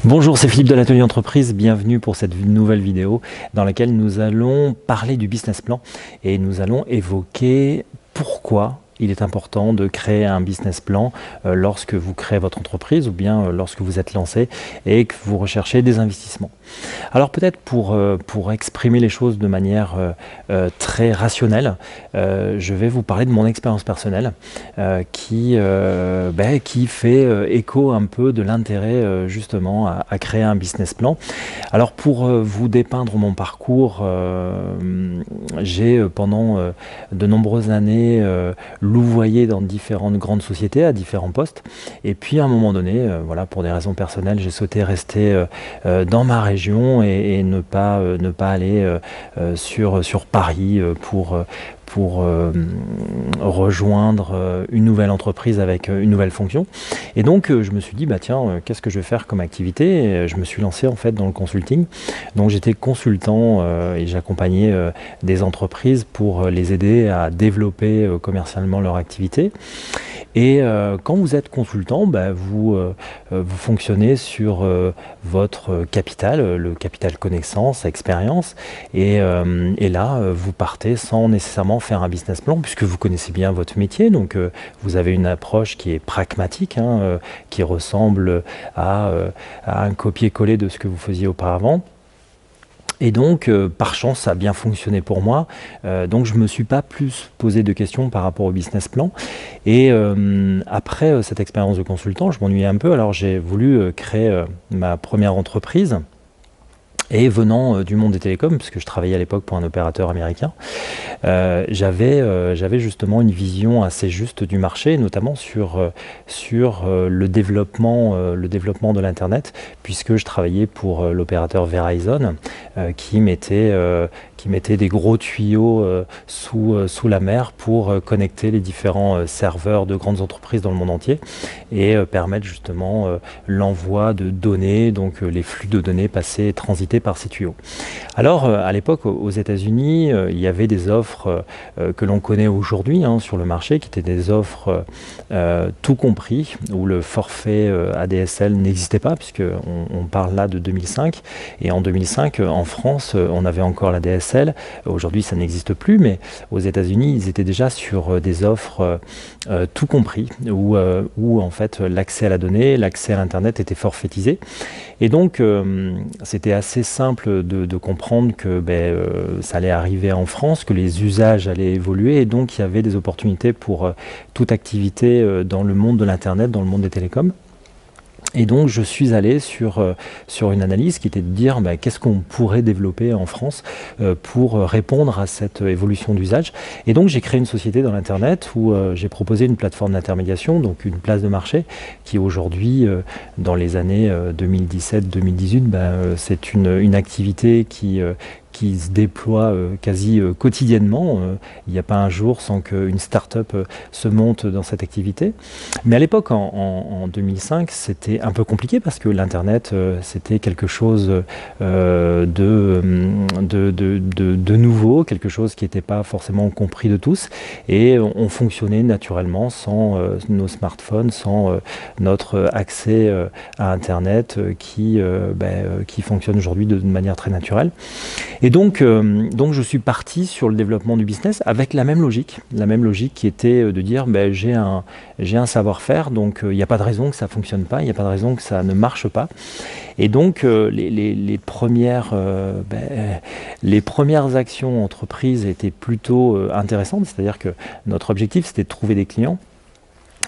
Bonjour, c'est Philippe de l'Atelier Entreprise, bienvenue pour cette nouvelle vidéo dans laquelle nous allons parler du business plan et nous allons évoquer pourquoi il est important de créer un business plan lorsque vous créez votre entreprise ou bien lorsque vous êtes lancé et que vous recherchez des investissements. Alors peut-être pour exprimer les choses de manière très rationnelle, je vais vous parler de mon expérience personnelle qui fait écho un peu de l'intérêt justement à créer un business plan. Alors pour vous dépeindre mon parcours, j'ai pendant de nombreuses années louvoyé dans différentes grandes sociétés à différents postes, et puis à un moment donné, voilà, pour des raisons personnelles, j'ai souhaité rester dans ma région et ne pas aller sur Paris pour rejoindre une nouvelle entreprise avec une nouvelle fonction. Et donc je me suis dit, bah tiens, qu'est-ce que je vais faire comme activité? Et je me suis lancé en fait dans le consulting. Donc j'étais consultant et j'accompagnais des entreprises pour les aider à développer commercialement leur activité. Et quand vous êtes consultant, bah, vous fonctionnez sur votre capital, le capital connaissance, expérience, et là vous partez sans nécessairement faire un business plan puisque vous connaissez bien votre métier, donc vous avez une approche qui est pragmatique, qui ressemble à un copier-coller de ce que vous faisiez auparavant. Et donc, par chance, ça a bien fonctionné pour moi. Donc, je ne me suis pas plus posé de questions par rapport au business plan. Et après cette expérience de consultant, je m'ennuyais un peu. Alors, j'ai voulu créer ma première entreprise. Et venant du monde des télécoms, puisque je travaillais à l'époque pour un opérateur américain, j'avais justement une vision assez juste du marché, notamment sur le développement de l'Internet, puisque je travaillais pour l'opérateur Verizon, qui mettait des gros tuyaux sous la mer pour connecter les différents serveurs de grandes entreprises dans le monde entier et permettre justement l'envoi de données, donc les flux de données passés et transités par ces tuyaux. Alors à l'époque aux États-Unis, il y avait des offres que l'on connaît aujourd'hui sur le marché, qui étaient des offres tout compris, où le forfait ADSL n'existait pas, puisque on parle là de 2005, et en 2005 en France on avait encore la DSL. Aujourd'hui ça n'existe plus, mais aux États-Unis ils étaient déjà sur des offres tout compris, où en fait l'accès à la donnée, l'accès à l'internet était forfaitisé, et donc c'était assez simple de comprendre que ça allait arriver en France, que les usages allaient évoluer, et donc il y avait des opportunités pour toute activité dans le monde de l'internet, dans le monde des télécoms. Et donc je suis allé sur une analyse qui était de dire qu'est-ce qu'on pourrait développer en France pour répondre à cette évolution d'usage. Et donc j'ai créé une société dans l'internet où j'ai proposé une plateforme d'intermédiation, donc une place de marché qui aujourd'hui, dans les années 2017-2018, c'est une activité qui se déploie quasi quotidiennement. Il n'y a pas un jour sans qu'une start-up se monte dans cette activité. Mais à l'époque, en 2005, c'était un peu compliqué parce que l'Internet, c'était quelque chose de nouveau, quelque chose qui n'était pas forcément compris de tous. Et on fonctionnait naturellement sans nos smartphones, sans notre accès à Internet qui fonctionne aujourd'hui de manière très naturelle. Et donc je suis parti sur le développement du business avec la même logique qui était de dire j'ai un savoir-faire, donc il n'y a pas de raison que ça ne fonctionne pas, il n'y a pas de raison que ça ne marche pas. Et donc les premières actions entreprises étaient plutôt intéressantes, c'est-à-dire que notre objectif c'était de trouver des clients.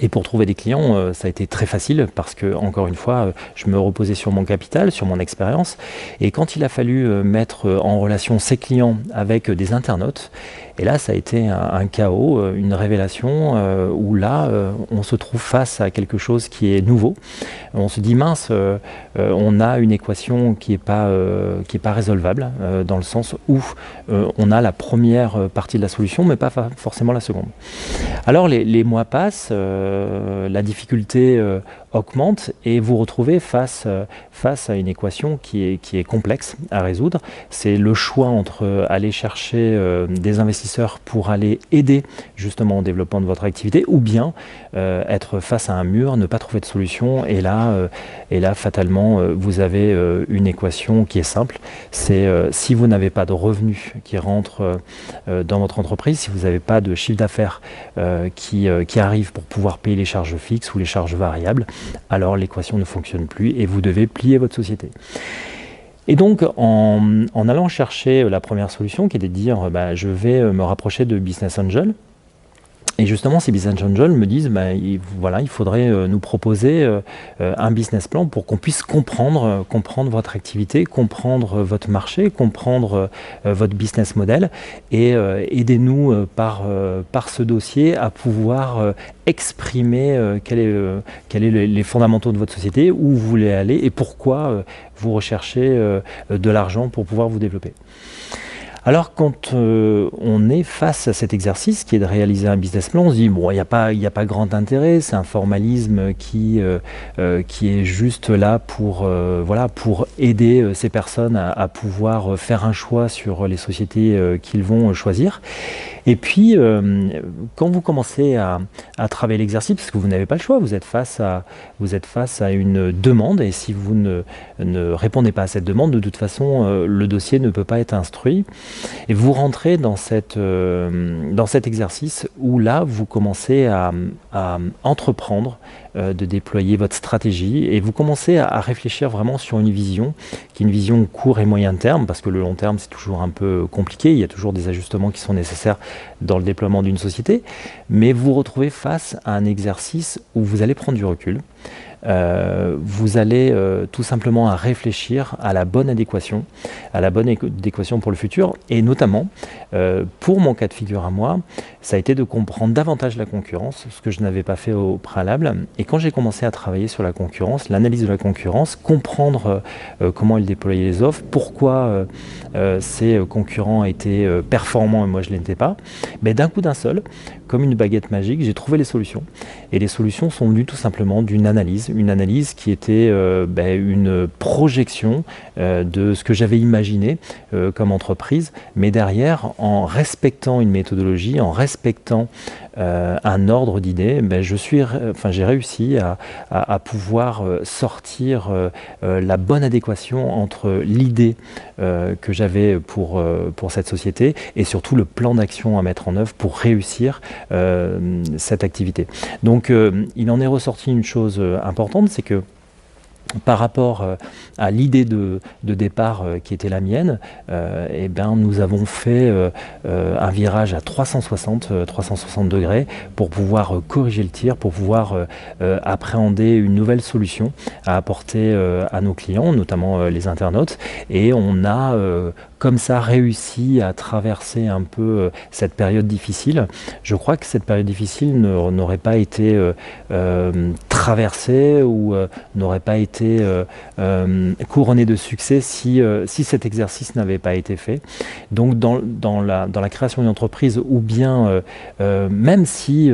Et pour trouver des clients, ça a été très facile parce que, encore une fois, je me reposais sur mon capital, sur mon expérience. Et quand il a fallu mettre en relation ces clients avec des internautes, et là, ça a été un chaos, une révélation où là, on se trouve face à quelque chose qui est nouveau. On se dit, mince, on a une équation qui n'est pas résolvable, dans le sens où on a la première partie de la solution, mais pas forcément la seconde. Alors, les mois passent, la difficulté augmente et vous retrouvez face à une équation qui est complexe à résoudre. C'est le choix entre aller chercher des investisseurs pour aller aider justement au développement de votre activité ou bien être face à un mur, ne pas trouver de solution et là fatalement vous avez une équation qui est simple. C'est si vous n'avez pas de revenus qui rentrent dans votre entreprise, si vous n'avez pas de chiffre d'affaires qui arrive pour pouvoir payer les charges fixes ou les charges variables, alors l'équation ne fonctionne plus et vous devez plier votre société. Et donc, en allant chercher la première solution, qui était de dire je vais me rapprocher de Business Angel. Et justement, ces Business Angels me disent, il faudrait nous proposer un business plan pour qu'on puisse comprendre votre activité, comprendre votre marché, comprendre votre business model et aidez-nous par ce dossier à pouvoir exprimer quels sont les fondamentaux de votre société, où vous voulez aller et pourquoi vous recherchez de l'argent pour pouvoir vous développer. Alors quand on est face à cet exercice qui est de réaliser un business plan, on se dit bon, il n'y a pas grand intérêt, c'est un formalisme qui est juste là pour aider ces personnes à pouvoir faire un choix sur les sociétés qu'ils vont choisir. Et puis quand vous commencez à travailler l'exercice, parce que vous n'avez pas le choix, vous êtes face à une demande et si vous ne répondez pas à cette demande, de toute façon le dossier ne peut pas être instruit. Et vous rentrez dans cet exercice où là, vous commencez à entreprendre de déployer votre stratégie et vous commencez à réfléchir vraiment sur une vision qui est une vision court et moyen terme, parce que le long terme, c'est toujours un peu compliqué, il y a toujours des ajustements qui sont nécessaires dans le déploiement d'une société, mais vous vous retrouvez face à un exercice où vous allez prendre du recul. Vous allez tout simplement à réfléchir à la bonne adéquation pour le futur et notamment pour mon cas de figure à moi, ça a été de comprendre davantage la concurrence, ce que je n'avais pas fait au préalable. Et quand j'ai commencé à travailler sur la concurrence, l'analyse de la concurrence, comprendre comment ils déployaient les offres, pourquoi ces concurrents étaient performants et moi je ne l'étais pas, mais d'un coup d'un seul, comme une baguette magique, j'ai trouvé les solutions. Et les solutions sont venues tout simplement d'une analyse qui était une projection de ce que j'avais imaginé comme entreprise, mais derrière, en respectant une méthodologie, en respectant un ordre d'idées, j'ai réussi à pouvoir sortir la bonne adéquation entre l'idée que j'avais pour cette société et surtout le plan d'action à mettre en œuvre pour réussir cette activité. Donc il en est ressorti une chose importante, c'est que par rapport à l'idée de départ qui était la mienne, nous avons fait un virage à 360 degrés pour pouvoir corriger le tir, pour pouvoir appréhender une nouvelle solution à apporter à nos clients, notamment les internautes. Et on a comme ça réussi à traverser un peu cette période difficile. Je crois que cette période difficile n'aurait pas été traversée ou n'aurait pas été couronné de succès si cet exercice n'avait pas été fait. Donc dans la création d'une entreprise ou bien même si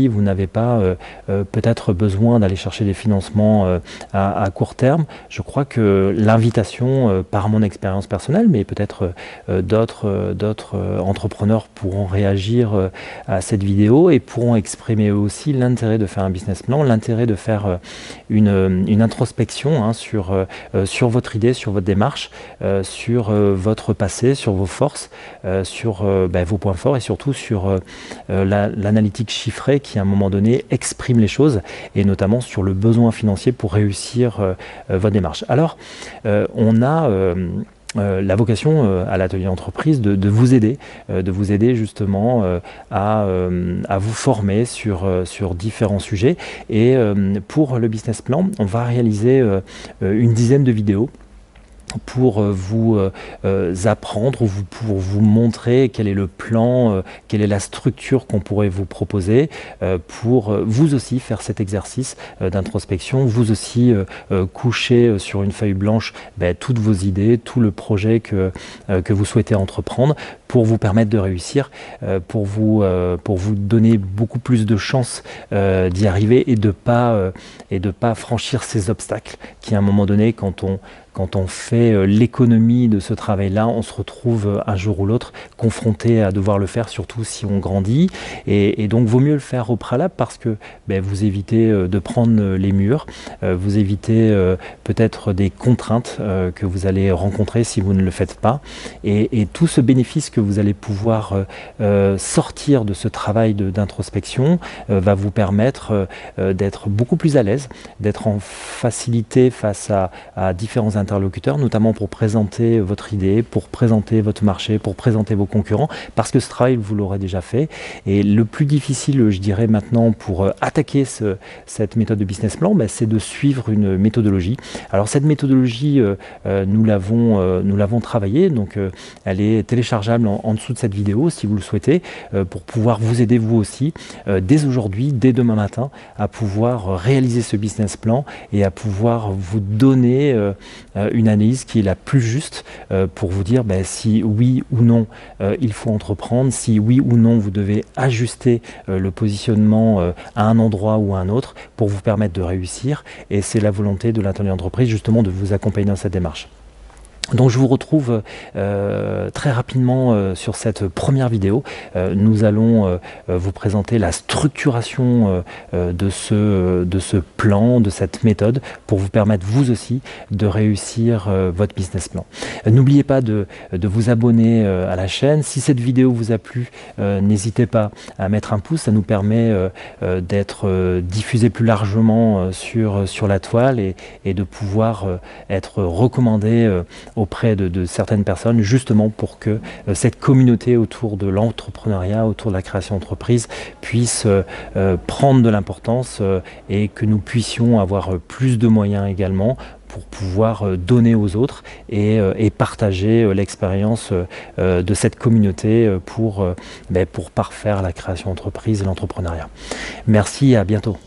vous n'avez pas peut-être besoin d'aller chercher des financements à court terme, je crois que l'invitation par mon expérience personnelle, mais peut-être d'autres entrepreneurs pourront réagir à cette vidéo et pourront exprimer eux aussi l'intérêt de faire un business plan, l'intérêt de faire une introspection sur votre idée, sur votre démarche, sur votre passé, sur vos forces, sur vos points forts et surtout sur l'analytique chiffrée qui à un moment donné exprime les choses et notamment sur le besoin financier pour réussir votre démarche. Alors on a la vocation à l'atelier entreprise de vous aider justement à vous former sur différents sujets et pour le business plan, on va réaliser une dizaine de vidéos pour vous apprendre ou pour vous montrer quel est le plan, quelle est la structure qu'on pourrait vous proposer pour vous aussi faire cet exercice d'introspection, vous aussi coucher sur une feuille blanche toutes vos idées, tout le projet que vous souhaitez entreprendre pour vous permettre de réussir, pour vous donner beaucoup plus de chances d'y arriver et de pas franchir ces obstacles qui à un moment donné quand on fait l'économie de ce travail-là, on se retrouve un jour ou l'autre confronté à devoir le faire, surtout si on grandit. Et donc, vaut mieux le faire au préalable parce que vous évitez de prendre les murs, vous évitez peut-être des contraintes que vous allez rencontrer si vous ne le faites pas. Et tout ce bénéfice que vous allez pouvoir sortir de ce travail d'introspection va vous permettre d'être beaucoup plus à l'aise, d'être en facilité face à différents interlocuteurs, notamment pour présenter votre idée, pour présenter votre marché, pour présenter vos concurrents, parce que ce travail, vous l'aurez déjà fait. Et le plus difficile, je dirais maintenant, pour attaquer cette méthode de business plan, c'est de suivre une méthodologie. Alors cette méthodologie, nous l'avons travaillée, donc elle est téléchargeable en dessous de cette vidéo, si vous le souhaitez, pour pouvoir vous aider vous aussi, dès aujourd'hui, dès demain matin, à pouvoir réaliser ce business plan et à pouvoir vous donner une analyse qui est la plus juste pour vous dire si oui ou non il faut entreprendre, si oui ou non vous devez ajuster le positionnement à un endroit ou à un autre pour vous permettre de réussir. Et c'est la volonté de l'atelier d'entreprise justement de vous accompagner dans cette démarche. Donc je vous retrouve très rapidement sur cette première vidéo. Nous allons vous présenter la structuration de ce plan, de cette méthode pour vous permettre vous aussi de réussir votre business plan. N'oubliez pas de vous abonner à la chaîne. Si cette vidéo vous a plu, n'hésitez pas à mettre un pouce, ça nous permet d'être diffusé plus largement sur la toile et de pouvoir être recommandé auprès de certaines personnes, justement pour que cette communauté autour de l'entrepreneuriat, autour de la création d'entreprise puisse prendre de l'importance et que nous puissions avoir plus de moyens également pour pouvoir donner aux autres et partager l'expérience de cette communauté pour parfaire la création d'entreprise et l'entrepreneuriat. Merci et à bientôt.